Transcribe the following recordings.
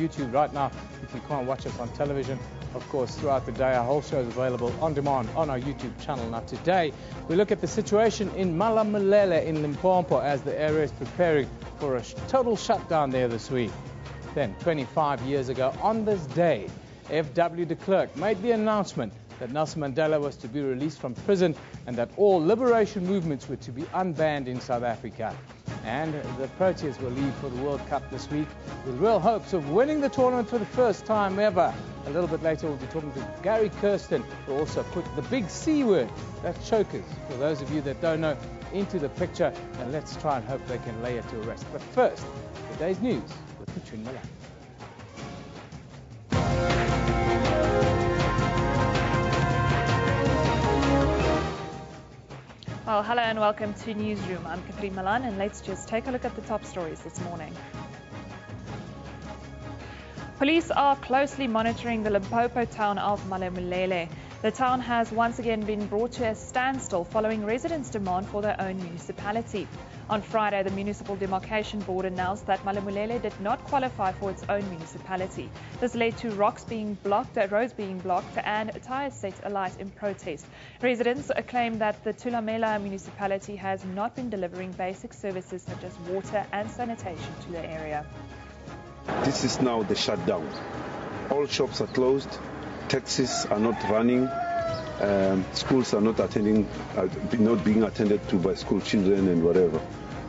YouTube right now. If you can't watch us on television, of course, throughout the day, our whole show is available on demand on our YouTube channel. Now, today, we look at the situation in Malamulele in Limpopo as the area is preparing for a total shutdown there this week. Then, 25 years ago, on this day, F.W. de Klerk made the announcement that Nelson Mandela was to be released from prison and that all liberation movements were to be unbanned in South Africa. And the Proteas will leave for the World Cup this week with real hopes of winning the tournament for the first time ever. A little bit later, we'll be talking to Gary Kirsten, who also put the big C word, that's chokers, for those of you that don't know, into the picture. And let's try and hope they can lay it to rest. But first, today's news with Katrina Milan. Well, hello and welcome to Newsroom. I'm Katrina Milan, and let's just take a look at the top stories this morning. Police are closely monitoring the Limpopo town of Malamulele. The town has once again been brought to a standstill following residents' demand for their own municipality. On Friday, the Municipal Demarcation Board announced that Malamulele did not qualify for its own municipality. This led to roads being blocked, and tires set alight in protest. Residents claim that the Thulamela municipality has not been delivering basic services such as water and sanitation to the area. This is now the shutdown. All shops are closed, taxis are not running, schools are not being attended to by school children and whatever,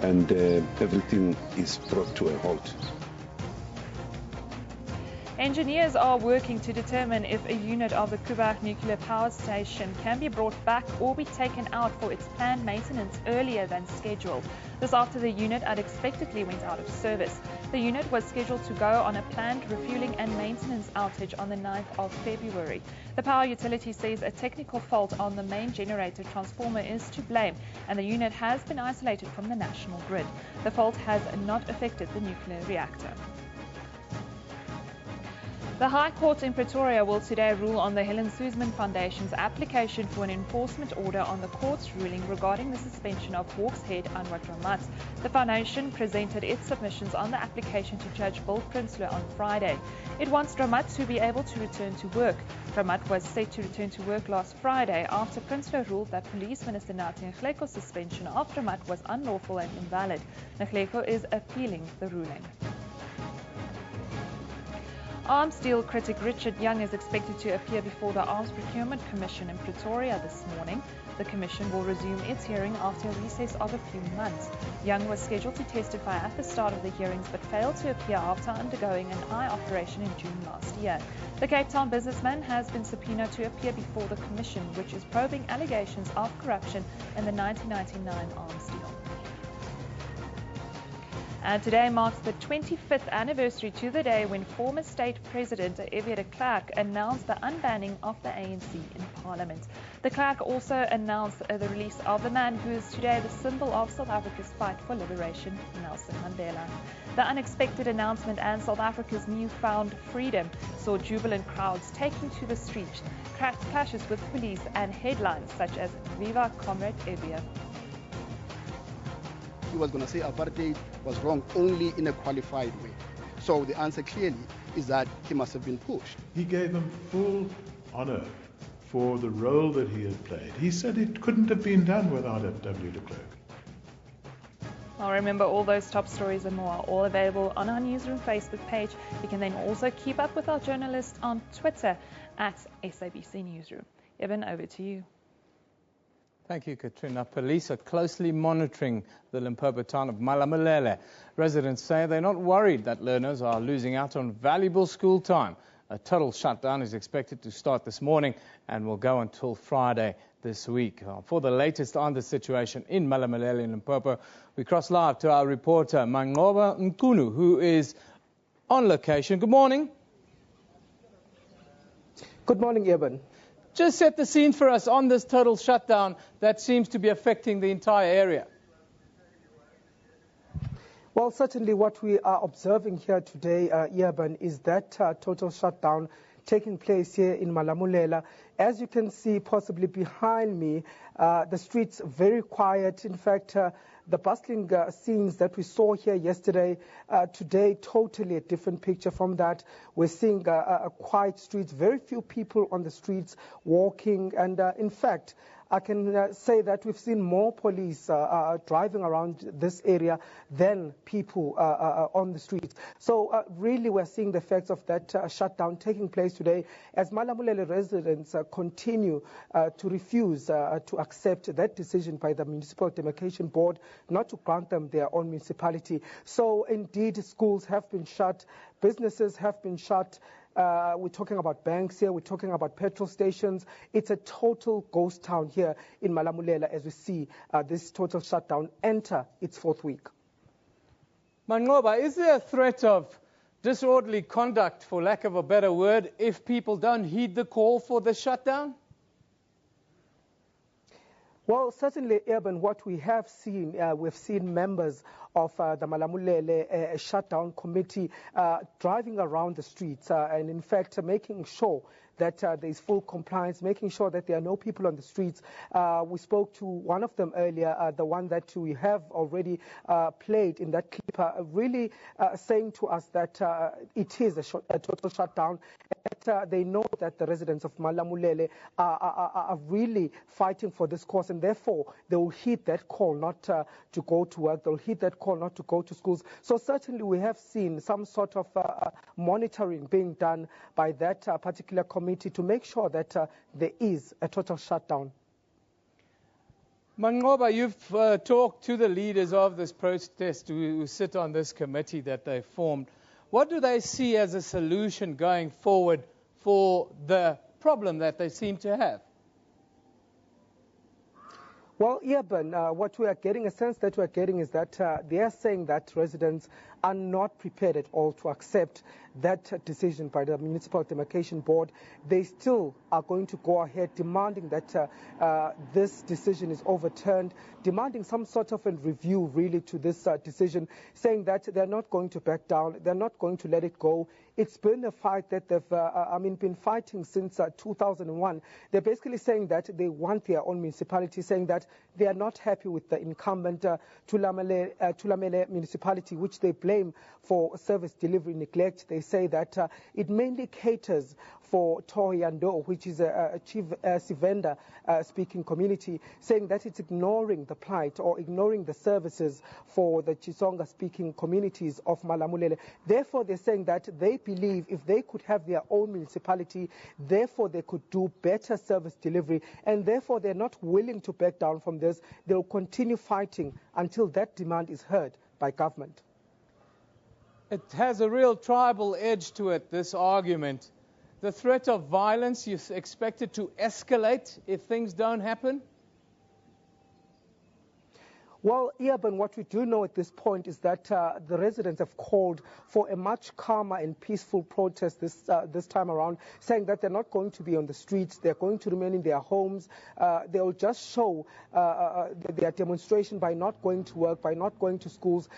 and everything is brought to a halt. Engineers are working to determine if a unit of the Kuba nuclear power station can be brought back or be taken out for its planned maintenance earlier than scheduled. This after the unit unexpectedly went out of service. The unit was scheduled to go on a planned refueling and maintenance outage on the 9th of February. The power utility says a technical fault on the main generator transformer is to blame, and the unit has been isolated from the national grid. The fault has not affected the nuclear reactor. The High Court in Pretoria will today rule on the Helen Suzman Foundation's application for an enforcement order on the court's ruling regarding the suspension of Hawks head Anwar Dramat. The foundation presented its submissions on the application to Judge Bill Prinsloo on Friday. It wants Dramat to be able to return to work. Dramat was set to return to work last Friday after Prinsloo ruled that Police Minister Nathi Ngleko's suspension of Dramat was unlawful and invalid. Ngleko is appealing the ruling. Arms deal critic Richard Young is expected to appear before the Arms Procurement Commission in Pretoria this morning. The commission will resume its hearing after a recess of a few months. Young was scheduled to testify at the start of the hearings but failed to appear after undergoing an eye operation in June last year. The Cape Town businessman has been subpoenaed to appear before the commission, which is probing allegations of corruption in the 1999 arms deal. And today marks the 25th anniversary to the day when former state president F.W. de Klerk announced the unbanning of the ANC in Parliament. De Klerk also announced the release of the man who is today the symbol of South Africa's fight for liberation, Nelson Mandela. The unexpected announcement and South Africa's newfound freedom saw jubilant crowds taking to the streets, clashes with police and headlines such as Viva Comrade F.W. He was going to say apartheid was wrong only in a qualified way. So the answer clearly is that he must have been pushed. He gave him full honor for the role that he had played. He said it couldn't have been done without F.W. de Klerk. Well, remember, all those top stories and more are all available on our Newsroom Facebook page. You can then also keep up with our journalists on Twitter at SABC Newsroom. Evan, over to you. Thank you, Katrina. Police are closely monitoring the Limpopo town of Malamulele. Residents say they're not worried that learners are losing out on valuable school time. A total shutdown is expected to start this morning and will go until Friday this week. For the latest on the situation in Malamulele in Limpopo, we cross live to our reporter, Mangoba Nkunu, who is on location. Good morning. Good morning, Evan. Just set the scene for us on this total shutdown that seems to be affecting the entire area. Well, certainly what we are observing here today, Evan, is that total shutdown taking place here in Malamulele. As you can see possibly behind me, the streets very quiet. In fact, The bustling scenes that we saw here yesterday, today totally a different picture from that. We're seeing quiet streets, very few people on the streets walking, and in fact, I can say that we've seen more police driving around this area than people on the streets. So really we're seeing the effects of that shutdown taking place today as Malamulele residents continue to refuse to accept that decision by the Municipal Demarcation Board not to grant them their own municipality. So indeed schools have been shut, businesses have been shut. We're talking about banks here, we're talking about petrol stations. It's a total ghost town here in Malamulele as we see this total shutdown enter its fourth week. Manqoba, is there a threat of disorderly conduct, for lack of a better word, if people don't heed the call for the shutdown? Well, certainly, Urban, what we have seen, we've seen members of the Malamulele shutdown committee driving around the streets and, in fact, making sure that there is full compliance, making sure that there are no people on the streets. We spoke to one of them earlier, the one that we have already played in that clip, really saying to us that it is a total shutdown. That they know that the residents of Malamulele are really fighting for this cause, and therefore they will heed that call not to go to work. They'll heed that call not to go to schools. So certainly we have seen some sort of monitoring being done by that particular committee to make sure that there is a total shutdown. Manqoba, you've talked to the leaders of this protest who sit on this committee that they formed. What do they see as a solution going forward for the problem that they seem to have? Well, Eben, what we are getting, a sense that we are getting is that they are saying that residents are not prepared at all to accept that decision by the Municipal Demarcation Board. They still are going to go ahead demanding that this decision is overturned, demanding some sort of a review really to this decision, saying that they're not going to back down, they're not going to let it go. It's been a fight that they've been fighting since 2001. They're basically saying that they want their own municipality, saying that they are not happy with the incumbent Thulamele municipality, which they blame for service delivery neglect. They say that it mainly caters for Toyando, which is a chief Sivenda speaking community, saying that it's ignoring the plight or ignoring the services for the Chisonga speaking communities of Malamulele. Therefore, they're saying that they believe if they could have their own municipality, therefore they could do better service delivery, and therefore they're not willing to back down from this. They'll continue fighting until that demand is heard by government. It has a real tribal edge to it, this argument. The threat of violence, you expect it to escalate if things don't happen? Well, Eben, what we do know at this point is that the residents have called for a much calmer and peaceful protest this time around, saying that they're not going to be on the streets, they're going to remain in their homes. They'll just show their demonstration by not going to work, by not going to schools,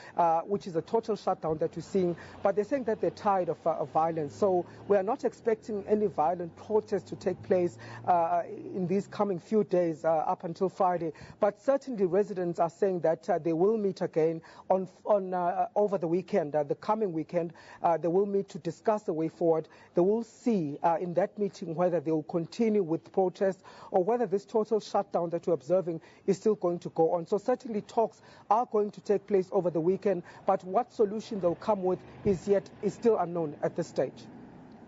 which is a total shutdown that we're seeing. But they're saying that they're tired of violence. So we are not expecting any violent protests to take place in these coming few days up until Friday. But certainly residents are saying that they will meet again on over the weekend, the coming weekend. They will meet to discuss the way forward. They will see in that meeting whether they will continue with protests or whether this total shutdown that we're observing is still going to go on. So certainly talks are going to take place over the weekend, but what solution they'll come with is still unknown at this stage.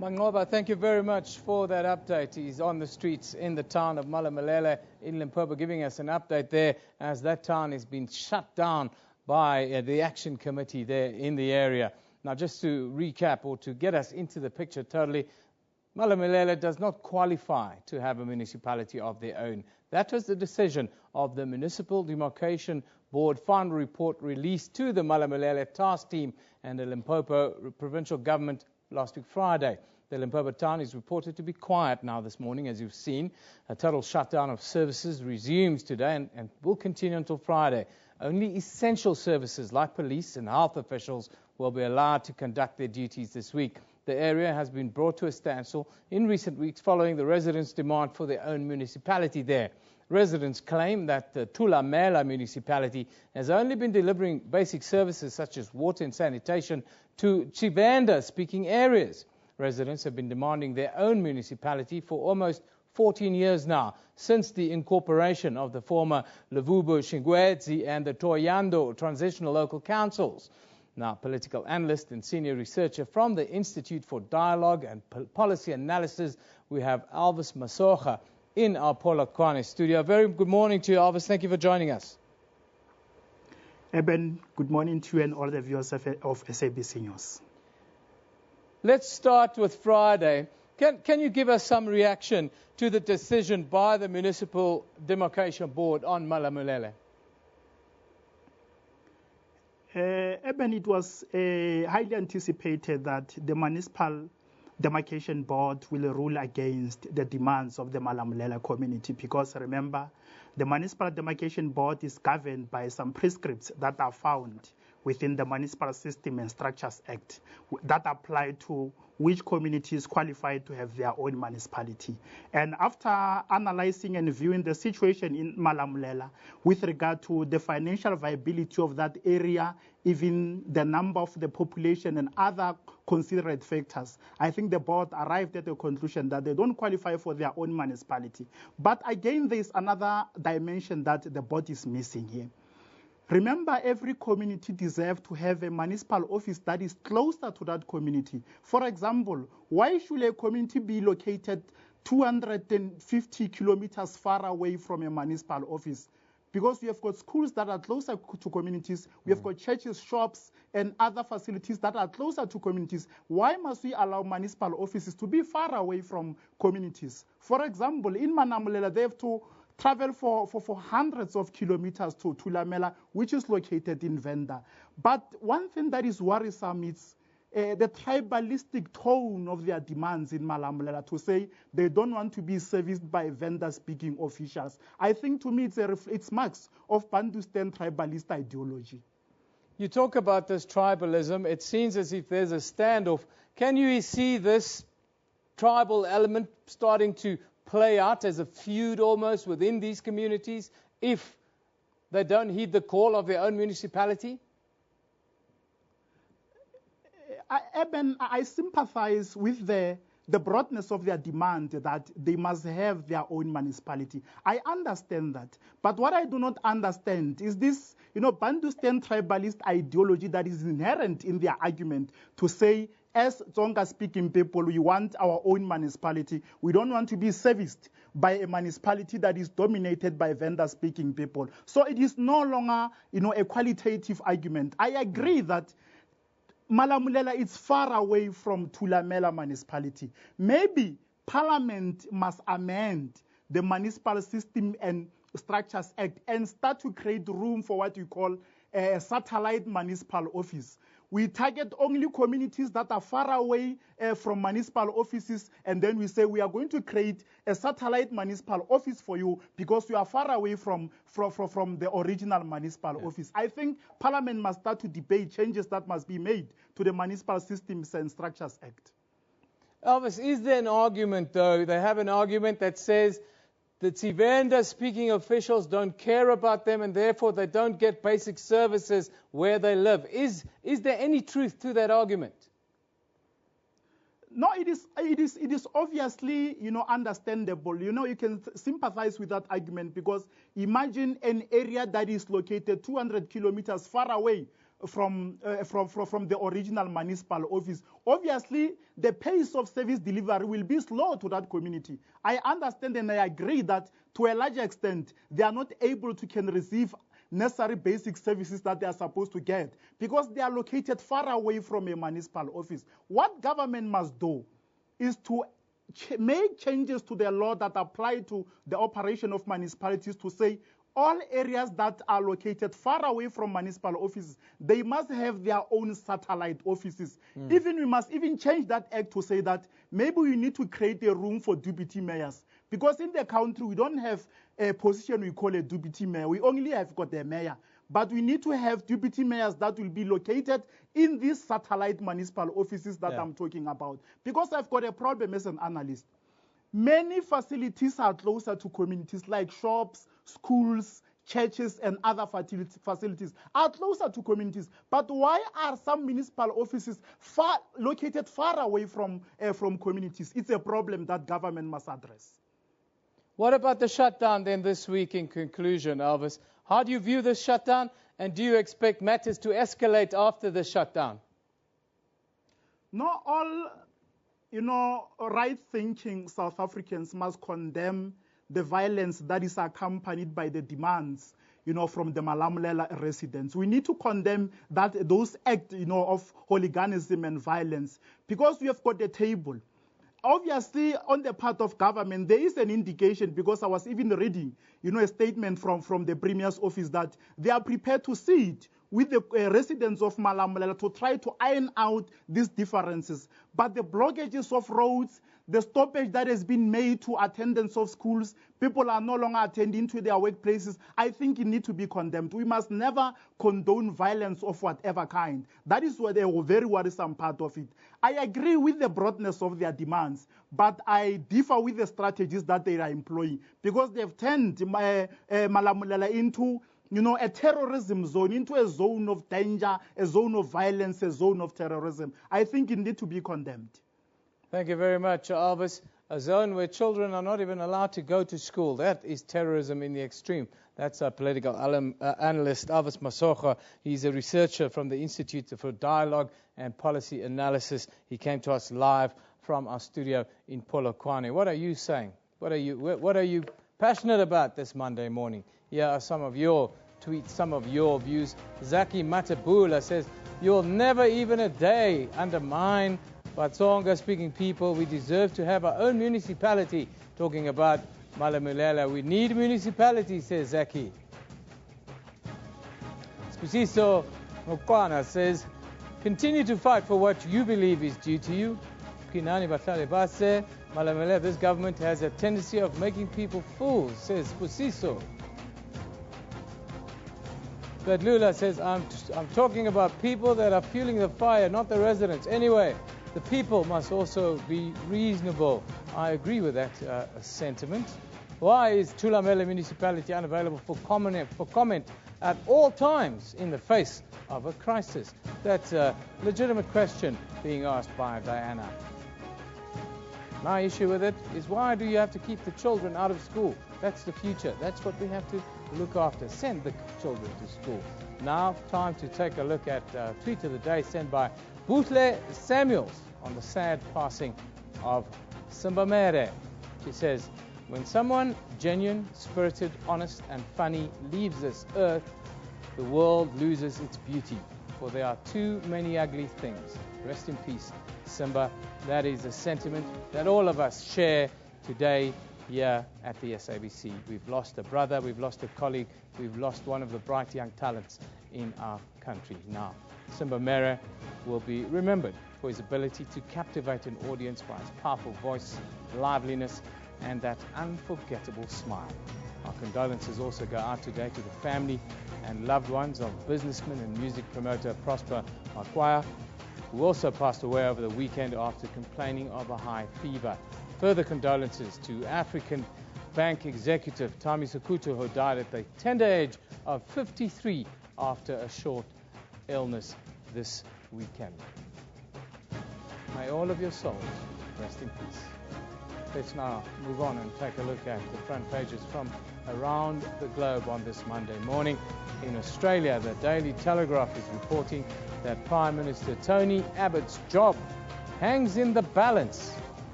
Manqoba, thank you very much for that update. He's on the streets in the town of Malamulele in Limpopo, giving us an update there as that town has been shut down by the action committee there in the area. Now, just to recap or to get us into the picture totally, Malamulele does not qualify to have a municipality of their own. That was the decision of the Municipal Demarcation Board final report released to the Malamulele task team and the Limpopo provincial government last week Friday. The Limpopo town is reported to be quiet now this morning, as you've seen. A total shutdown of services resumes today and will continue until Friday. Only essential services like police and health officials will be allowed to conduct their duties this week. The area has been brought to a standstill in recent weeks following the residents' demand for their own municipality there. Residents claim that the Thulamela municipality has only been delivering basic services such as water and sanitation to Tshivenda-speaking areas. Residents have been demanding their own municipality for almost 14 years now, since the incorporation of the former Levubo Shingwedzi and the Thohoyandou transitional local councils. Now, political analyst and senior researcher from the Institute for Dialogue and Policy Analysis, we have Elvis Masocha in our Polokwane studio. Very good morning to you, Elvis. Thank you for joining us. Eben, good morning to you and all the viewers of SABC News. Let's start with Friday. Can you give us some reaction to the decision by the Municipal Demarcation Board on Malamulele? Eben, it was highly anticipated that the Municipal Demarcation Board will rule against the demands of the Malamulele community, because remember, the Municipal Demarcation Board is governed by some prescripts that are found within the Municipal System and Structures Act that apply to which community is qualified to have their own municipality. And after analyzing and viewing the situation in Malamulele with regard to the financial viability of that area, even the number of the population and other considered factors, I think the board arrived at the conclusion that they don't qualify for their own municipality. But again, there's another dimension that the board is missing here. Remember, every community deserves to have a municipal office that is closer to that community. For example, why should a community be located 250 kilometers far away from a municipal office? Because we have got schools that are closer to communities, we have got churches, shops, and other facilities that are closer to communities. Why must we allow municipal offices to be far away from communities? For example, in Malamulele, they have to travel for hundreds of kilometers to Thulamela, which is located in Venda. But one thing that is worrisome is the tribalistic tone of their demands in Malamulele, to say they don't want to be serviced by Venda-speaking officials. I think to me it's marks of Bandustan tribalist ideology. You talk about this tribalism. It seems as if there's a standoff. Can you see this tribal element starting to play out as a feud almost within these communities if they don't heed the call of their own municipality? I sympathize with the broadness of their demand that they must have their own municipality. I understand that. But what I do not understand is this, Bandustan tribalist ideology that is inherent in their argument to say, as Tsonga-speaking people, we want our own municipality. We don't want to be serviced by a municipality that is dominated by Venda-speaking people. So it is no longer, a qualitative argument. I agree that Malamulele is far away from Thulamela municipality. Maybe Parliament must amend the Municipal System and Structures Act and start to create room for what we call a satellite municipal office. We target only communities that are far away from municipal offices, and then we say we are going to create a satellite municipal office for you because you are far away from the original municipal office. I think Parliament must start to debate changes that must be made to the Municipal Systems and Structures Act. Elvis, is there an argument, though? They have an argument that says the Tshivenda-speaking officials don't care about them and therefore they don't get basic services where they live. Is there any truth to that argument? No, it is obviously, understandable. You can sympathize with that argument because imagine an area that is located 200 kilometers far away from the original municipal office. Obviously, the pace of service delivery will be slow to that community. I understand and I agree that to a large extent, they are not able to receive necessary basic services that they are supposed to get because they are located far away from a municipal office. What government must do is to make changes to the law that apply to the operation of municipalities to say all areas that are located far away from municipal offices, they must have their own satellite offices. We must even change that act to say that maybe we need to create a room for deputy mayors. Because in the country, we don't have a position we call a deputy mayor. We only have got a mayor. But we need to have deputy mayors that will be located in these satellite municipal offices that I'm talking about. Because I've got a problem as an analyst. Many facilities are closer to communities, like shops, schools, churches, and other facilities are closer to communities. But why are some municipal offices located far away from communities? It's a problem that government must address. What about the shutdown then this week in conclusion, Elvis? How do you view this shutdown, and do you expect matters to escalate after the shutdown? Not all, right-thinking South Africans must condemn the violence that is accompanied by the demands, from the Malamulele residents. We need to condemn those acts, of hooliganism and violence, because we have got a table. Obviously, on the part of government, there is an indication, because I was even reading, a statement from the Premier's office that they are prepared to sit with the residents of Malamulele to try to iron out these differences. But the blockages of roads, the stoppage that has been made to attendance of schools, people are no longer attending to their workplaces, I think it needs to be condemned. We must never condone violence of whatever kind. That is what a very worrisome part of it. I agree with the broadness of their demands, but I differ with the strategies that they are employing, because they've turned Malamulele into a terrorism zone, into a zone of danger, a zone of violence, a zone of terrorism. I think it needs to be condemned. Thank you very much, Elvis. A zone where children are not even allowed to go to school. That is terrorism in the extreme. That's our political analyst, Elvis Masocha. He's a researcher from the Institute for Dialogue and Policy Analysis. He came to us live from our studio in Polokwane. What are you saying? What are you passionate about this Monday morning? Here are some of your tweets, some of your views. Zaki Matabula says, "You'll never even a day undermine Batsonga-speaking people. We deserve to have our own municipality." Talking about Malamulele. We need municipality, says Zaki. Spusiso Mokwana says, "Continue to fight for what you believe is due to you." Kinani Batlale Base, Malamulele, this government has a tendency of making people fools, says Spusiso. But Lula says, I'm talking about people that are fueling the fire, not the residents. Anyway, the people must also be reasonable. I agree with that sentiment. Why is Thulamela municipality unavailable for comment at all times in the face of a crisis? That's a legitimate question being asked by Diana. My issue with it is, why do you have to keep the children out of school? That's the future. That's what we have to look after. Send the children to school. Now, time to take a look at tweet of the day sent by Butle Samuels on the sad passing of Simba Mere. She says, "When someone genuine, spirited, honest and funny leaves this earth, the world loses its beauty, for there are too many ugly things." Rest in peace, Simba. That is a sentiment that all of us share today here at the SABC. We've lost a brother, we've lost a colleague, we've lost one of the bright young talents in our country. Now, Simba Mere will be remembered for his ability to captivate an audience by his powerful voice, liveliness, and that unforgettable smile. Our condolences also go out today to the family and loved ones of businessman and music promoter Prosper Makwaya, who also passed away over the weekend after complaining of a high fever. Further condolences to African Bank executive Tami Sokuto, who died at the tender age of 53 after a short illness this weekend. May all of your souls rest in peace. Let's now move on and take a look at the front pages from around the globe on this Monday morning. In Australia, the Daily Telegraph is reporting that Prime Minister Tony Abbott's job hangs in the balance.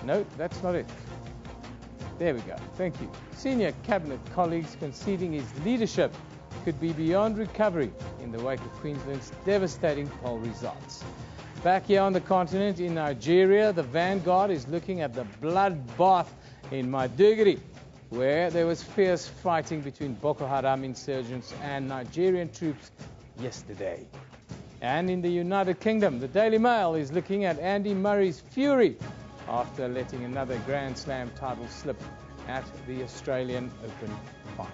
No, that's not it. There we go. Thank you. Senior cabinet colleagues conceding his leadership could be beyond recovery in the wake of Queensland's devastating poll results. Back here on the continent, in Nigeria, the Vanguard is looking at the bloodbath in Maiduguri, where there was fierce fighting between Boko Haram insurgents and Nigerian troops yesterday. And in the United Kingdom, the Daily Mail is looking at Andy Murray's fury after letting another Grand Slam title slip at the Australian Open final.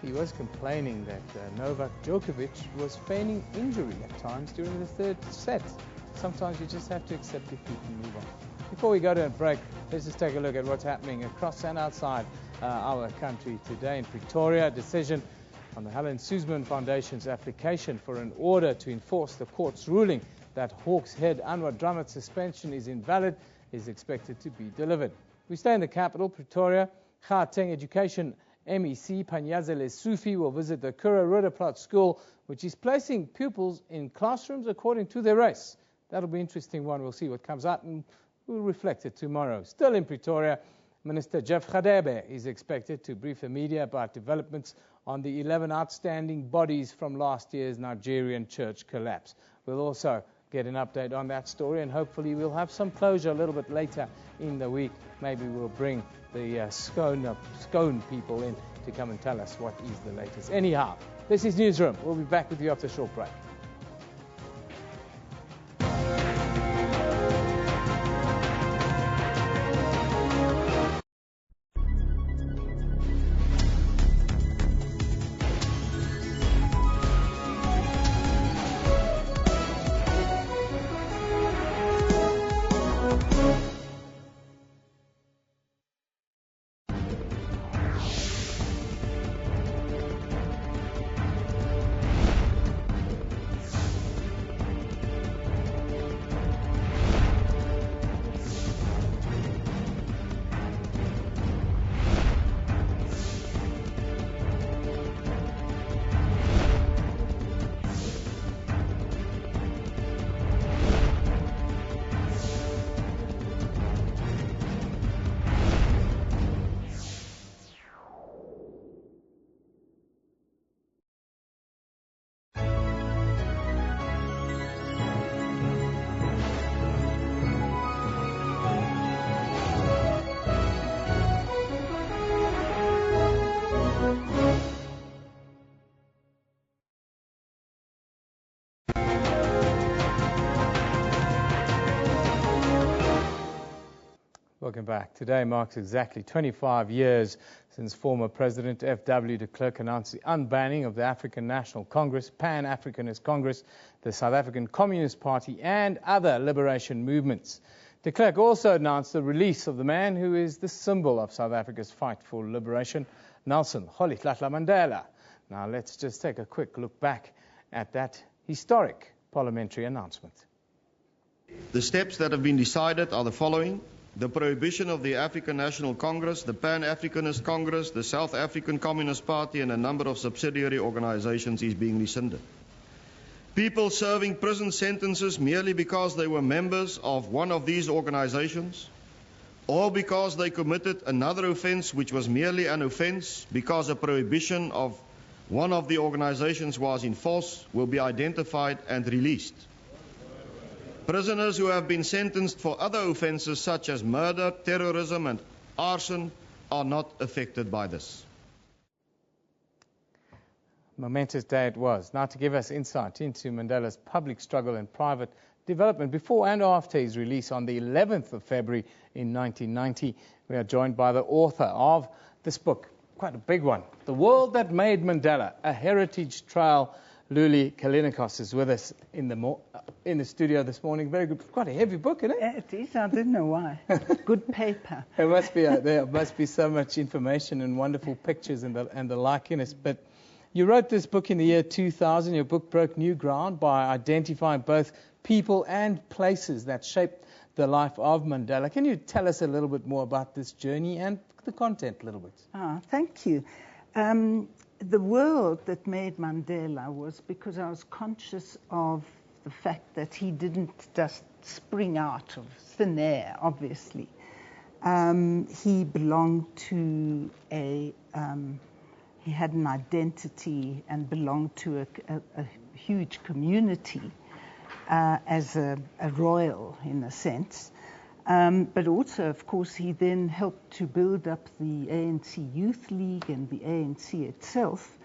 He was complaining that Novak Djokovic was feigning injury at times during the third set. Sometimes you just have to accept defeat and move on. Before we go to a break, let's just take a look at what's happening across and outside our country today. In Pretoria, a decision on the Helen Suzman Foundation's application for an order to enforce the court's ruling that Hawks head Anwar Dramat's suspension is invalid is expected to be delivered. We stay in the capital, Pretoria. Gauteng Education MEC Panyazele Sufi will visit the Kura Rudaplat School, which is placing pupils in classrooms according to their race. That'll be an interesting one. We'll see what comes out and we'll reflect it tomorrow. Still in Pretoria, Minister Jeff Radebe is expected to brief the media about developments on the 11 outstanding bodies from last year's Nigerian church collapse. We'll also get an update on that story, and hopefully we'll have some closure a little bit later in the week. Maybe we'll bring the scone people in to come and tell us what is the latest. Anyhow, this is Newsroom. We'll be back with you after a short break. Welcome back. Today marks exactly 25 years since former President F.W. de Klerk announced the unbanning of the African National Congress, Pan-Africanist Congress, the South African Communist Party, and other liberation movements. De Klerk also announced the release of the man who is the symbol of South Africa's fight for liberation, Nelson Rolihlahla Mandela. Now let's just take a quick look back at that historic parliamentary announcement. The steps that have been decided are the following. The prohibition of the African National Congress, the Pan-Africanist Congress, the South African Communist Party, and a number of subsidiary organizations is being rescinded. People serving prison sentences merely because they were members of one of these organizations, or because they committed another offense which was merely an offense because a prohibition of one of the organizations was in force, will be identified and released. Prisoners who have been sentenced for other offences such as murder, terrorism and arson are not affected by this. Momentous day it was. Now to give us insight into Mandela's public struggle and private development before and after his release on the 11th of February in 1990, we are joined by the author of this book, quite a big one, The World That Made Mandela, A Heritage Trail. Luli Kalinikos is with us in the studio this morning. Very good. Quite a heavy book, isn't it? It is. I didn't know why. Good paper. It must be. There must be so much information and wonderful pictures and the like in it. But you wrote this book in the year 2000. Your book broke new ground by identifying both people and places that shaped the life of Mandela. Can you tell us a little bit more about this journey and the content a little bit? Thank you. The world that made Mandela was because I was conscious of the fact that he didn't just spring out of thin air, obviously. He belonged to he had an identity and belonged to a huge community as a royal, in a sense. But also, of course, he then helped to build up the ANC Youth League and the ANC itself.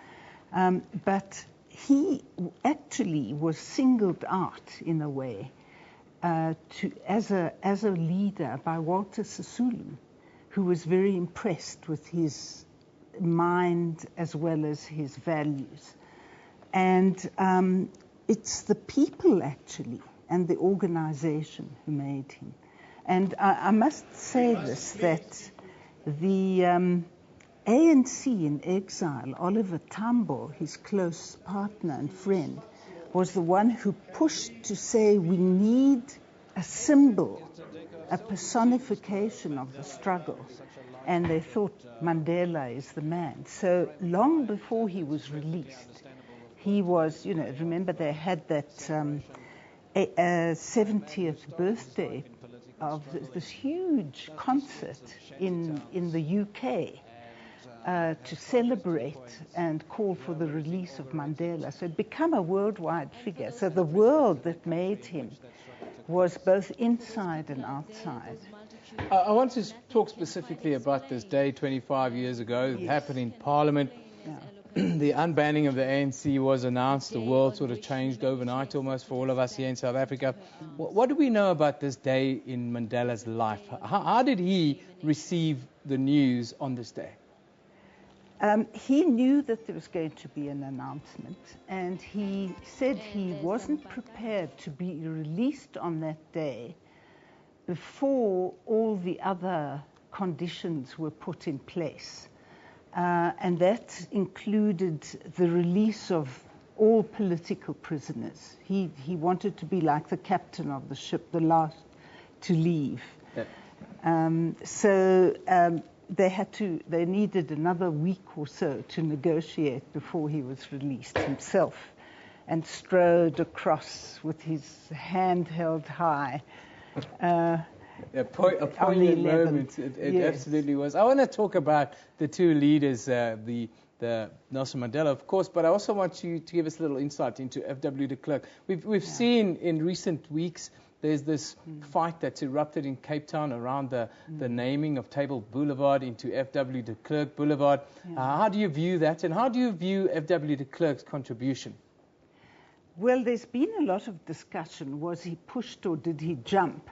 But he actually was singled out, in a way, as a leader by Walter Sisulu, who was very impressed with his mind as well as his values. And it's the people, actually, and the organization who made him. And I must say this, that the ANC in exile, Oliver Tambo, his close partner and friend, was the one who pushed to say we need a symbol, a personification of the struggle. And they thought Mandela is the man. So long before he was released, he was, remember they had that 70th birthday of this huge concert in the UK to celebrate and call for the release of Mandela. So it became a worldwide figure. So the world that made him was both inside and outside. I want to talk specifically about this day 25 years ago. It happened in Parliament. Yeah. The unbanning of the ANC was announced. The world sort of changed overnight almost for all of us here in South Africa. What do we know about this day in Mandela's life? How did he receive the news on this day? He knew that there was going to be an announcement, and he said he wasn't prepared to be released on that day before all the other conditions were put in place. And that included the release of all political prisoners. He wanted to be like the captain of the ship, the last to leave. Yeah. They needed another week or so to negotiate before he was released himself, and strode across with his hand held high. A poignant moment, it yes. Absolutely was. I want to talk about the two leaders, the Nelson Mandela, of course, but I also want you to give us a little insight into F.W. de Klerk. We've seen in recent weeks there's this fight that's erupted in Cape Town around the naming of Table Boulevard into F.W. de Klerk Boulevard. Yeah. How do you view that, and how do you view F.W. de Klerk's contribution? Well, there's been a lot of discussion. Was he pushed or did he jump?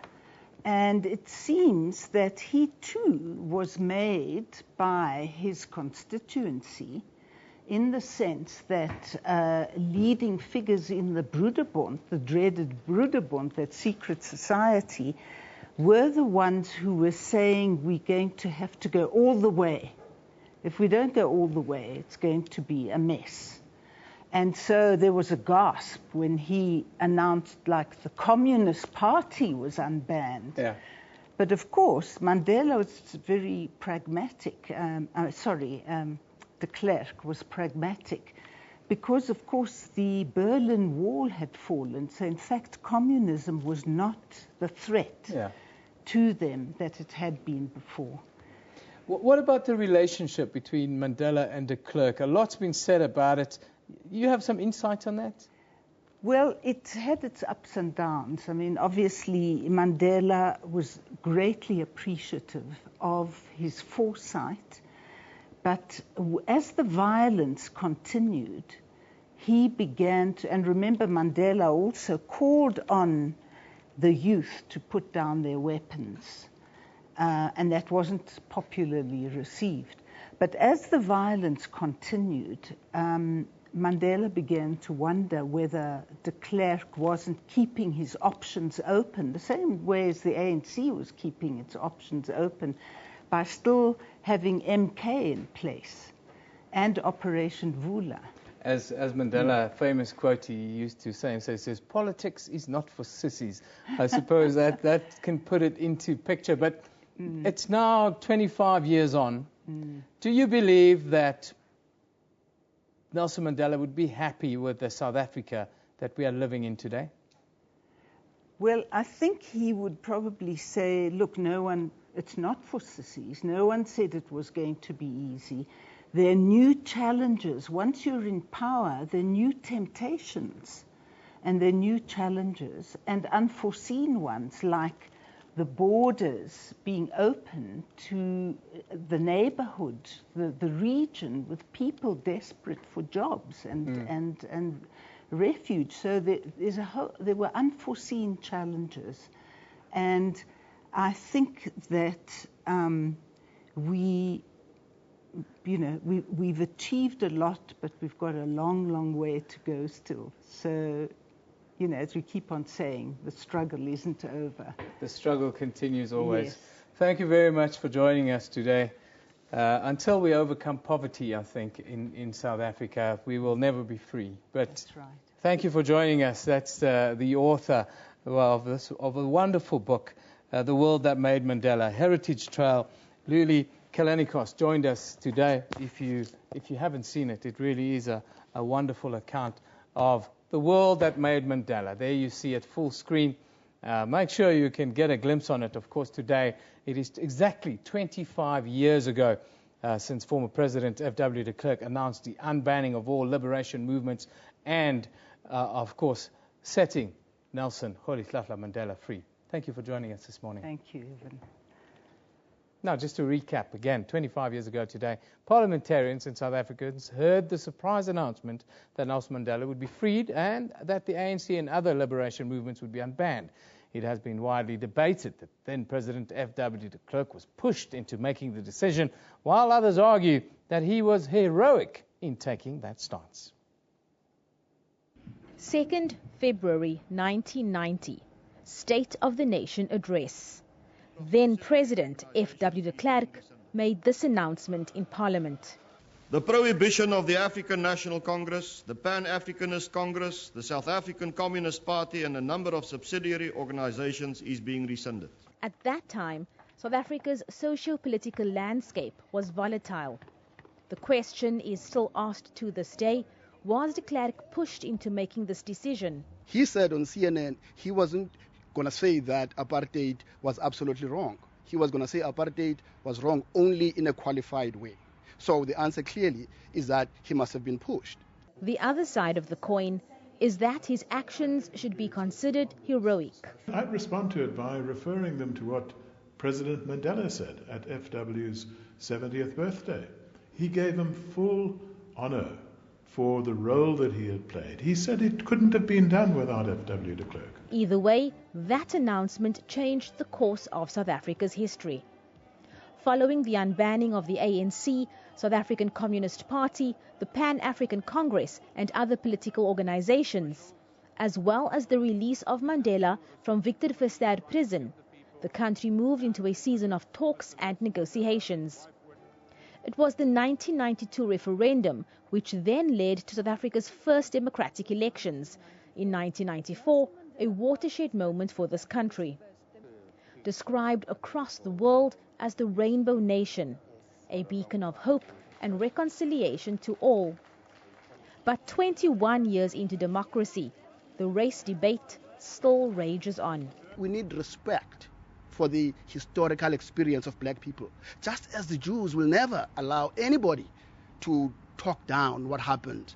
And it seems that he too was made by his constituency, in the sense that leading figures in the Broederbond, the dreaded Broederbond, that secret society, were the ones who were saying we're going to have to go all the way. If we don't go all the way, it's going to be a mess. And so there was a gasp when he announced, like, the Communist Party was unbanned. Yeah. But of course, Mandela was very pragmatic. De Klerk was pragmatic because, of course, the Berlin Wall had fallen. So, in fact, communism was not the threat to them that it had been before. What about the relationship between Mandela and de Klerk? A lot's been said about it. You have some insight on that? Well, it had its ups and downs. I mean, obviously, Mandela was greatly appreciative of his foresight. But as the violence continued, he began to, and remember, Mandela also called on the youth to put down their weapons, and that wasn't popularly received. But as the violence continued, Mandela began to wonder whether de Klerk wasn't keeping his options open, the same way as the ANC was keeping its options open, by still having MK in place and Operation Vula. As Mandela, a famous quote he used to say, he says, politics is not for sissies. I suppose that can put it into picture. But it's now 25 years on. Do you believe that Nelson Mandela would be happy with the South Africa that we are living in today? Well, I think he would probably say, look, it's not for sissies. No one said it was going to be easy. There are new challenges. Once you're in power, there are new temptations and there are new challenges and unforeseen ones, like the borders being open to the neighborhood, the region, with people desperate for jobs and refuge. So there were unforeseen challenges. And I think that we've achieved a lot, but we've got a long, long way to go still. So you know, as we keep on saying, the struggle isn't over. The struggle continues always. Yes. Thank you very much for joining us today. Until we overcome poverty, I think, in South Africa, we will never be free. But That's right. thank you for joining us. That's the author of a wonderful book, The World That Made Mandela, Heritage Trail. Luli Kalenikos joined us today. If you haven't seen it, it really is a wonderful account of the world that made Mandela. There you see it full screen. Make sure you can get a glimpse on it. Of course, today it is exactly 25 years ago since former President F.W. de Klerk announced the unbanning of all liberation movements and, of course, setting Nelson Rolihlahla Mandela free. Thank you for joining us this morning. Thank you, Evan. Now, just to recap again, 25 years ago today, parliamentarians and South Africans heard the surprise announcement that Nelson Mandela would be freed and that the ANC and other liberation movements would be unbanned. It has been widely debated that then President F.W. de Klerk was pushed into making the decision, while others argue that he was heroic in taking that stance. 2nd February 1990, State of the Nation Address. Then President F.W. de Klerk made this announcement in Parliament. The prohibition of the African National Congress, the Pan-Africanist Congress, the South African Communist Party and a number of subsidiary organizations is being rescinded. At that time, South Africa's socio-political landscape was volatile. The question is still asked to this day, was de Klerk pushed into making this decision? He said on CNN he wasn't going to say that apartheid was absolutely wrong. He was going to say apartheid was wrong only in a qualified way. So the answer clearly is that he must have been pushed. The other side of the coin is that his actions should be considered heroic. I'd respond to it by referring them to what President Mandela said at FW's 70th birthday. He gave him full honor for the role that he had played. He said it couldn't have been done without F.W. de Klerk. Either way, that announcement changed the course of South Africa's history. Following the unbanning of the ANC, South African Communist Party, the Pan-African Congress and other political organizations, as well as the release of Mandela from Victor Verster prison, the country moved into a season of talks and negotiations. It was the 1992 referendum which then led to South Africa's first democratic elections. In 1994, a watershed moment for this country. Described across the world as the Rainbow Nation, a beacon of hope and reconciliation to all. But 21 years into democracy, the race debate still rages on. We need respect for the historical experience of black people, just as the Jews will never allow anybody to talk down what happened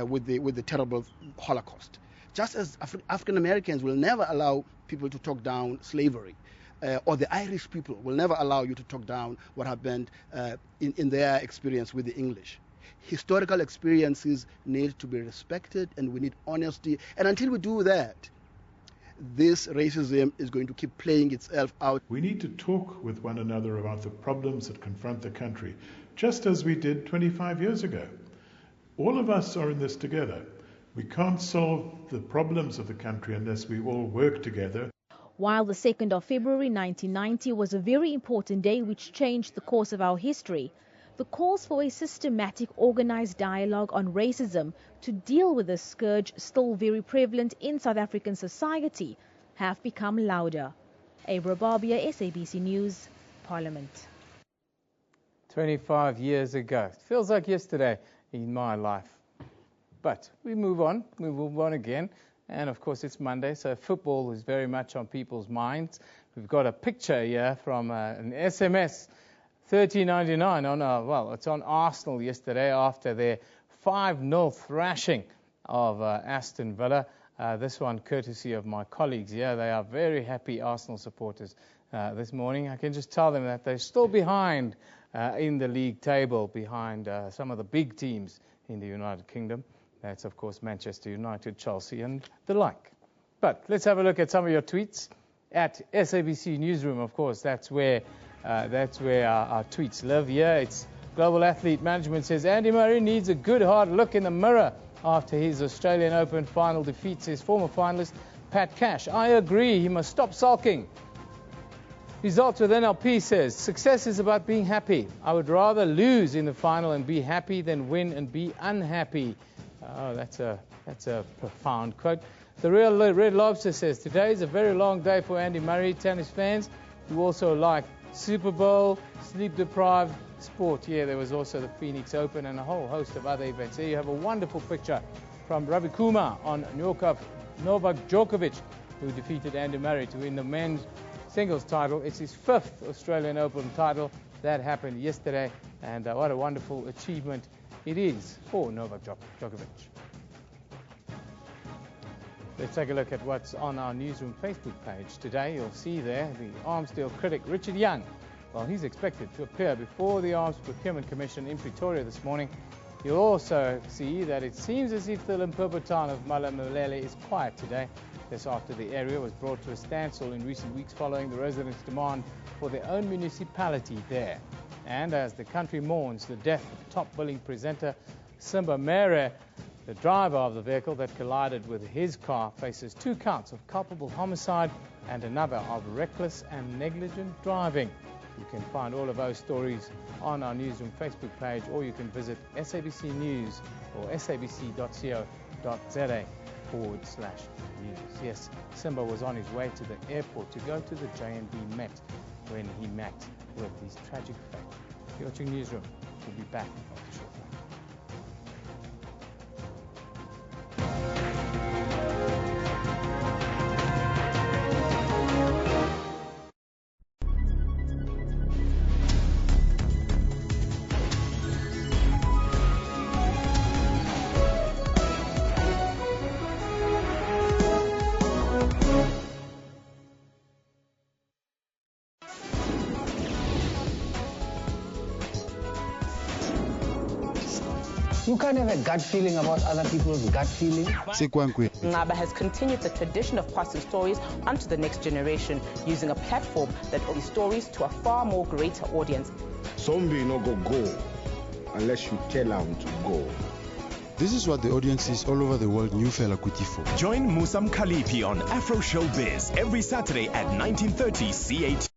with the terrible Holocaust. Just as African Americans will never allow people to talk down slavery, or the Irish people will never allow you to talk down what happened in their experience with the English. Historical experiences need to be respected, and we need honesty. And until we do that, this racism is going to keep playing itself out. We need to talk with one another about the problems that confront the country, just as we did 25 years ago. All of us are in this together. We can't solve the problems of the country unless we all work together. While the 2nd of February 1990 was a very important day which changed the course of our history, the calls for a systematic, organized dialogue on racism to deal with this scourge still very prevalent in South African society have become louder. Abra Barbia, SABC News, Parliament. 25 years ago. It feels like yesterday in my life. But we move on again. And of course it's Monday, so football is very much on people's minds. We've got a picture here from an SMS, 13.99 on it's on Arsenal yesterday after their 5-0 thrashing of Aston Villa. This one courtesy of my colleagues here. They are very happy Arsenal supporters this morning. I can just tell them that they're still behind in the league table, behind some of the big teams in the United Kingdom. That's, of course, Manchester United, Chelsea, and the like. But let's have a look at some of your tweets at SABC Newsroom. Of course, that's where our tweets live here. It's Global Athlete Management says, Andy Murray needs a good hard look in the mirror after his Australian Open final defeats his former finalist Pat Cash. I agree, he must stop sulking. Results with NLP says, success is about being happy. I would rather lose in the final and be happy than win and be unhappy. Oh, that's a profound quote. The Real Red Lobster says, today is a very long day for Andy Murray tennis fans who also like Super Bowl, sleep-deprived sport. Yeah, there was also the Phoenix Open and a whole host of other events. Here you have a wonderful picture from Ravi Kumar on Novak Djokovic, who defeated Andy Murray to win the men's singles title. It's his 5th Australian Open title. That happened yesterday, and what a wonderful achievement it is for Novak Djokovic. Let's take a look at what's on our Newsroom Facebook page. Today you'll see there the arms deal critic Richard Young. Well, he's expected to appear before the Arms Procurement Commission in Pretoria this morning. You'll also see that it seems as if the Limpopo town of Malamulele is quiet today. This after the area was brought to a standstill in recent weeks following the residents' demand for their own municipality there. And as the country mourns the death of top billing presenter Simba Mere, the driver of the vehicle that collided with his car faces 2 counts of culpable homicide and another of reckless and negligent driving. You can find all of those stories on our Newsroom Facebook page, or you can visit SABC News or sabc.co.za/news. Yes, Simba was on his way to the airport to go to the JNB Met when he met with his tragic fate. You're watching Newsroom. We'll be back after short. You can't have a gut feeling about other people's gut feeling. Ngaba has continued the tradition of passing stories onto the next generation using a platform that offers stories to a far more greater audience. Zombie no go unless you tell them to go. This is what the audiences all over the world knew Fela Kuti for. Join Musam Khalifi on Afro Showbiz every Saturday at 19:30 CAT.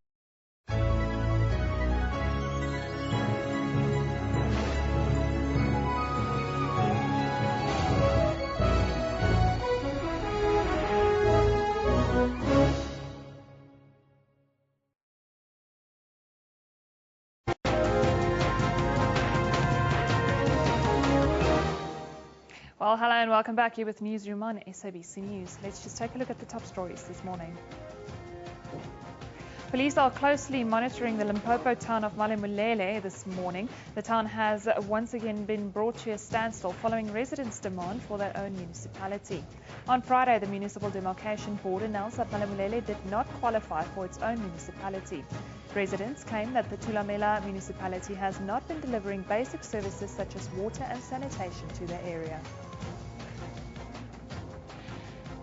Well, hello and welcome back here with Newsroom on SABC News. Let's just take a look at the top stories this morning. Police are closely monitoring the Limpopo town of Malamulele this morning. The town has once again been brought to a standstill following residents' demand for their own municipality. On Friday, the Municipal Demarcation Board announced that Malamulele did not qualify for its own municipality. Residents claim that the Thulamela municipality has not been delivering basic services such as water and sanitation to the area.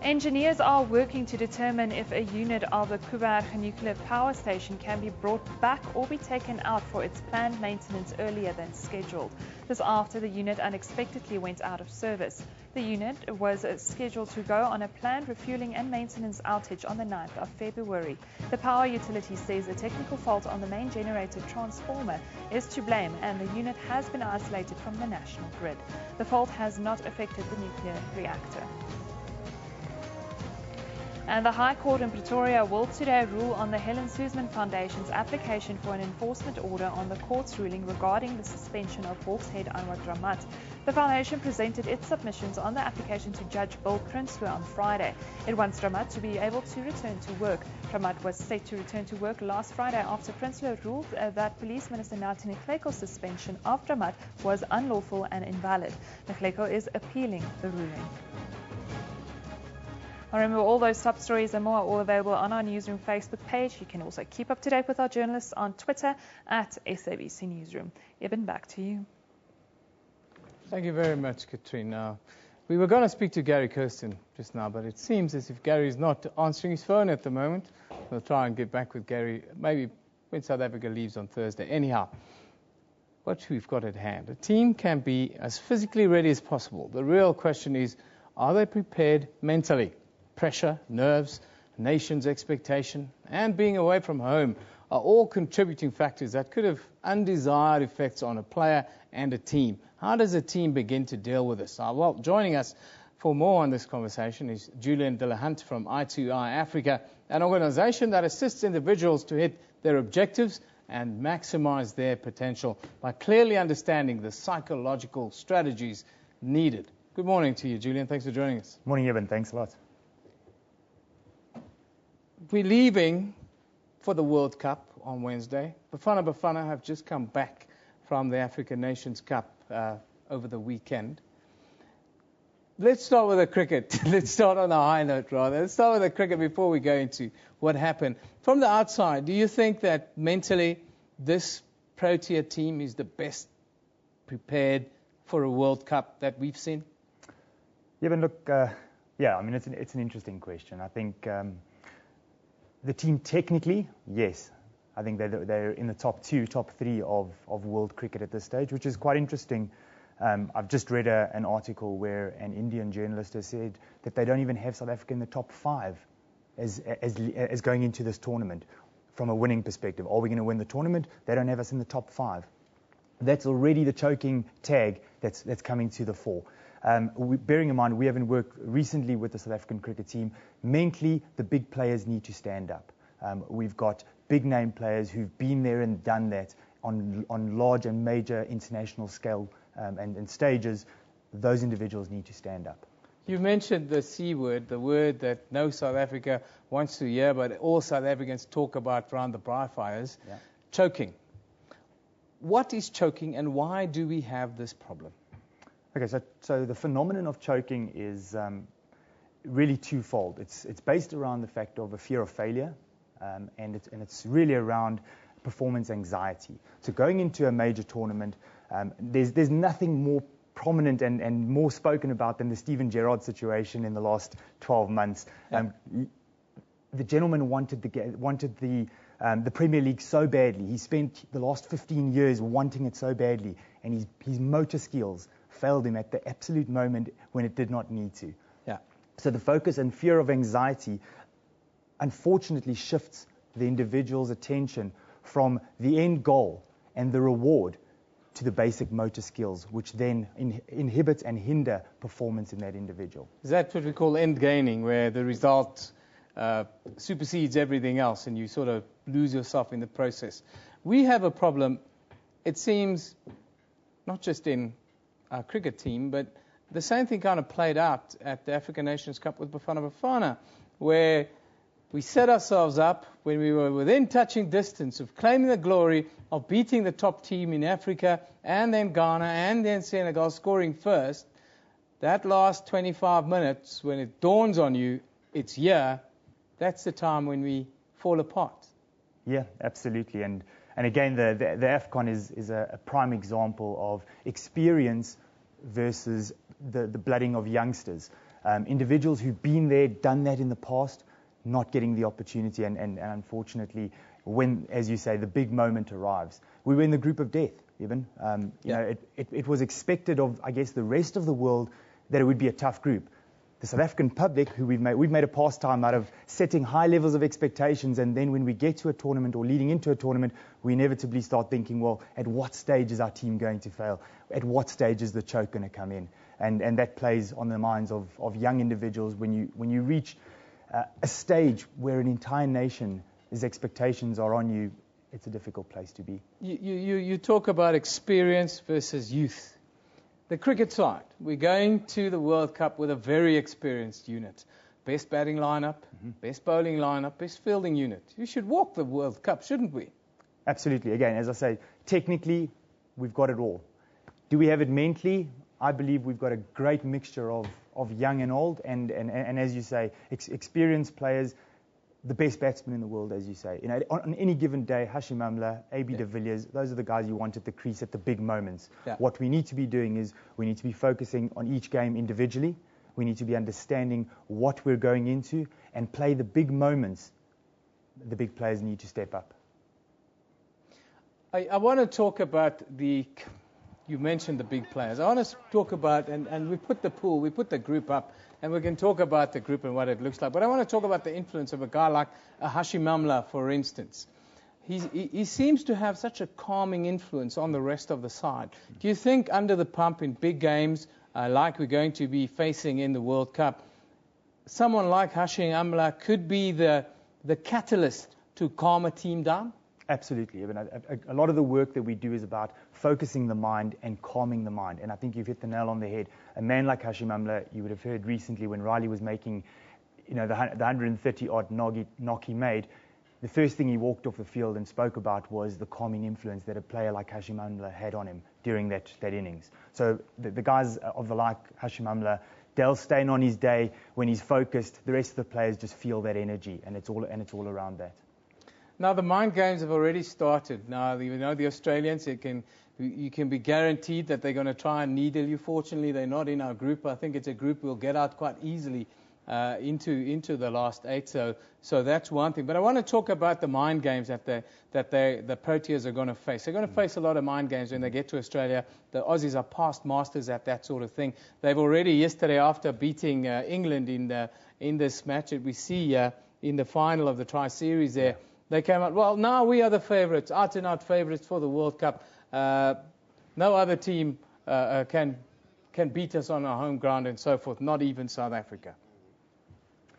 Engineers are working to determine if a unit of the Kuberg nuclear power station can be brought back or be taken out for its planned maintenance earlier than scheduled. This after the unit unexpectedly went out of service. The unit was scheduled to go on a planned refueling and maintenance outage on the 9th of February. The power utility says a technical fault on the main generator transformer is to blame and the unit has been isolated from the national grid. The fault has not affected the nuclear reactor. And the High Court in Pretoria will today rule on the Helen Suzman Foundation's application for an enforcement order on the court's ruling regarding the suspension of Hawks head Anwar Dramat. The foundation presented its submissions on the application to Judge Bill Prinsloo on Friday. It wants Dramat to be able to return to work. Dramat was set to return to work last Friday after Prinsloo ruled that Police Minister Nathi Nhlekho's suspension of Dramat was unlawful and invalid. Nhlekho is appealing the ruling. Remember, all those top stories and more are all available on our Newsroom Facebook page. You can also keep up to date with our journalists on Twitter at SABC Newsroom. Eben, back to you. Thank you very much, Katrina. We were going to speak to Gary Kirsten just now, but it seems as if Gary is not answering his phone at the moment. We'll try and get back with Gary maybe when South Africa leaves on Thursday. Anyhow, what we've got at hand. A team can be as physically ready as possible. The real question is, are they prepared mentally? Pressure, nerves, nation's expectation, and being away from home are all contributing factors that could have undesired effects on a player and a team. How does a team begin to deal with this? Well, joining us for more on this conversation is Julian de la Hunt from I2I Africa, an organization that assists individuals to hit their objectives and maximize their potential by clearly understanding the psychological strategies needed. Good morning to you, Julian. Thanks for joining us. Morning, Evan. Thanks a lot. We're leaving for the World Cup on Wednesday. Bafana have just come back from the African Nations Cup over the weekend. Let's start with the cricket. Let's start on a high note, rather. Let's start with the cricket before we go into what happened. From the outside, do you think that mentally this Protea team is the best prepared for a World Cup that we've seen? Yeah, but look, I mean, it's an interesting question. I think the team technically, yes. I think they're in the top 2, top 3 of world cricket at this stage, which is quite interesting. I've just read an article where an Indian journalist has said that they don't even have South Africa in the top 5 as going into this tournament from a winning perspective. Are we going to win the tournament? They don't have us in the top 5. That's already the choking tag that's coming to the fore. Bearing in mind, we haven't worked recently with the South African cricket team. Mentally, the big players need to stand up. We've got big name players who've been there and done that on large and major international scale and stages. Those individuals need to stand up. You mentioned the C word, the word that no South Africa wants to hear, but all South Africans talk about around the braai fires, choking. What is choking and why do we have this problem? Okay, so the phenomenon of choking is really twofold. It's based around the fact of a fear of failure, and it's really around performance anxiety. So going into a major tournament, there's nothing more prominent and more spoken about than the Steven Gerrard situation in the last 12 months. The gentleman wanted the Premier League so badly. He spent the last 15 years wanting it so badly, and his motor skills failed him at the absolute moment when it did not need to. So the focus and fear of anxiety unfortunately shifts the individual's attention from the end goal and the reward to the basic motor skills, which then inhibits and hinder performance in that individual. Is that what we call end gaining, where the result supersedes everything else and you sort of lose yourself in the process? We have a problem, it seems, not just in our cricket team, but the same thing kind of played out at the African Nations Cup with Bafana, where we set ourselves up when we were within touching distance of claiming the glory of beating the top team in Africa and then Ghana and then Senegal, scoring first. That last 25 minutes, when it dawns on you, it's here, that's the time when we fall apart. Yeah, absolutely. And again, the AFCON is a prime example of experience versus the blooding of youngsters. Individuals who've been there, done that in the past, not getting the opportunity, and unfortunately, when, as you say, the big moment arrives. We were in the group of death, even. It was expected of, I guess, the rest of the world that it would be a tough group. The South African public, who we've made a pastime out of setting high levels of expectations, and then when we get to a tournament or leading into a tournament, we inevitably start thinking, well, at what stage is our team going to fail? At what stage is the choke going to come in? And that plays on the minds of young individuals when you reach a stage where an entire nation's expectations are on you. It's a difficult place to be. You talk about experience versus youth. The cricket side, we're going to the World Cup with a very experienced unit. Best batting lineup, best bowling lineup, best fielding unit. You should walk the World Cup, shouldn't we? Absolutely. Again, as I say, technically, we've got it all. Do we have it mentally? I believe we've got a great mixture of young and old, and as you say, experienced players, the best batsmen in the world, as you say. You know, on any given day, Hashim Amla, AB de Villiers, those are the guys you want at the crease at the big moments. What we need to be doing is we need to be focusing on each game individually. We need to be understanding what we're going into and play the big moments. The big players need to step up. I want to talk about you mentioned the big players. I want to talk about, and we put the group up, and we can talk about the group and what it looks like. But I want to talk about the influence of a guy like Hashim Amla, for instance. He seems to have such a calming influence on the rest of the side. Do you think under the pump in big games, like we're going to be facing in the World Cup, someone like Hashim Amla could be the catalyst to calm a team down? Absolutely. I mean, a lot of the work that we do is about focusing the mind and calming the mind. And I think you've hit the nail on the head. A man like Hashim Amla, you would have heard recently when Riley was making, the 130-odd knock he made, the first thing he walked off the field and spoke about was the calming influence that a player like Hashim Amla had on him during that innings. So the guys of the like Hashim Amla, they'll stay on his day when he's focused. The rest of the players just feel that energy, and it's all around that. Now, the mind games have already started. Now, the Australians, you can be guaranteed that they're going to try and needle you. Fortunately, they're not in our group. I think it's a group we'll get out quite easily into the last 8. So that's one thing. But I want to talk about the mind games that the Proteas are going to face. They're going to face a lot of mind games when they get to Australia. The Aussies are past masters at that sort of thing. They've already, yesterday, after beating England in this match that we see in the final of the Tri-Series there, they came out, well, now we are the favourites, out-and-out favourites for the World Cup. No other team can beat us on our home ground and so forth, not even South Africa.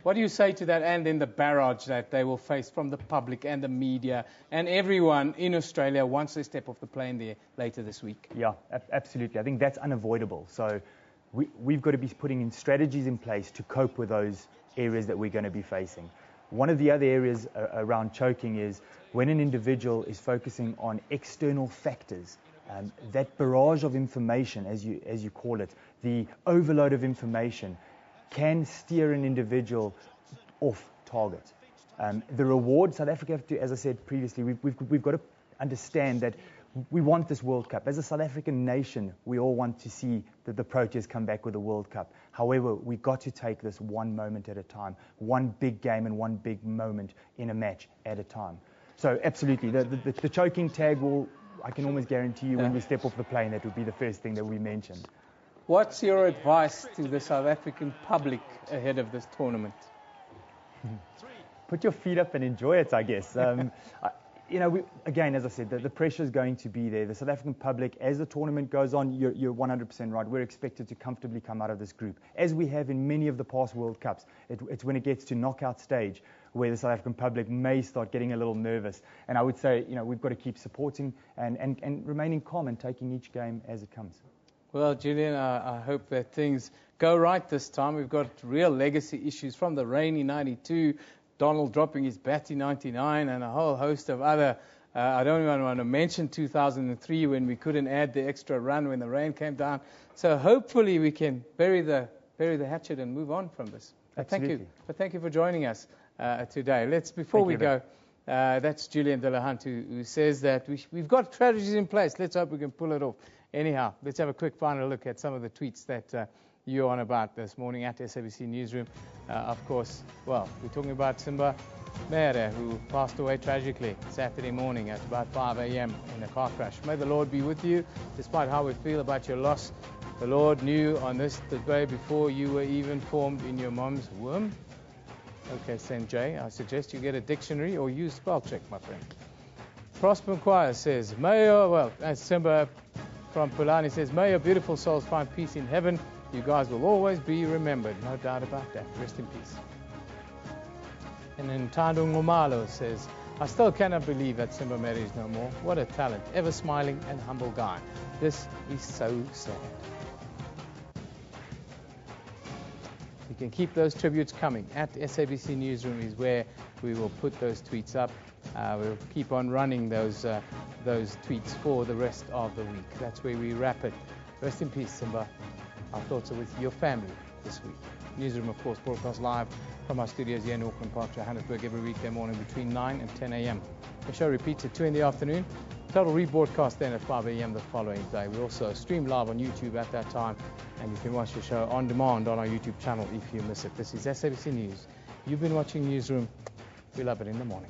What do you say to that, and then the barrage that they will face from the public and the media and everyone in Australia once they step off the plane there later this week? Yeah, absolutely. I think that's unavoidable. So we've got to be putting in strategies in place to cope with those areas that we're going to be facing. One of the other areas around choking is when an individual is focusing on external factors, that barrage of information, as you call it, the overload of information, can steer an individual off target. The reward, South Africa have to, as I said previously, we've got to understand that we want this World Cup. As a South African nation, we all want to see that the Proteas come back with a World Cup. However, we've got to take this one moment at a time, one big game and one big moment in a match at a time. So absolutely, the choking tag I can almost guarantee you when we step off the plane, that would be the first thing that we mentioned. What's your advice to the South African public ahead of this tournament? Put your feet up and enjoy it, I guess. Again, as I said, the pressure is going to be there. The South African public, as the tournament goes on, you're 100% right. We're expected to comfortably come out of this group, as we have in many of the past World Cups. It's when it gets to knockout stage where the South African public may start getting a little nervous. And I would say, we've got to keep supporting and remaining calm and taking each game as it comes. Well, Julian, I hope that things go right this time. We've got real legacy issues from the rainy 92, Donald dropping his batty 99, and a whole host of other. I don't even want to mention 2003 when we couldn't add the extra run when the rain came down. So hopefully we can bury the hatchet and move on from this. Thank you for joining us today. Before we go, that's Julian De La Hunt who says that we've got strategies in place. Let's hope we can pull it off. Anyhow, let's have a quick final look at some of the tweets that you're on about this morning at SABC Newsroom. Of course, we're talking about Simba Mere, who passed away tragically Saturday morning at about 5 a.m. in a car crash. May the Lord be with you, despite how we feel about your loss. The Lord knew on this day before you were even formed in your mom's womb. Okay, St. J, I suggest you get a dictionary or use spell check, my friend. Prosper Mkwaya says, as Simba from Pulani says, may your beautiful souls find peace in heaven. You guys will always be remembered, no doubt about that. Rest in peace. And then Tando Ngumalo says, I still cannot believe that Simba Mere is no more. What a talent, ever smiling and humble guy. This is so sad. You can keep those tributes coming. At SABC Newsroom is where we will put those tweets up. We'll keep on running those tweets for the rest of the week. That's where we wrap it. Rest in peace, Simba. Our thoughts are with your family this week. Newsroom, of course, broadcast live from our studios here in Auckland Park, Johannesburg, every weekday morning between 9 and 10 a.m. The show repeats at 2 in the afternoon. Total rebroadcast then at 5 a.m. the following day. We also stream live on YouTube at that time, and you can watch the show on demand on our YouTube channel if you miss it. This is SABC News. You've been watching Newsroom. We love it in the morning.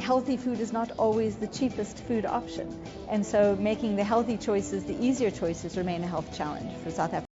healthy food is not always the cheapest food option. And so making the healthy choices, the easier choices, remain a health challenge for South Africa.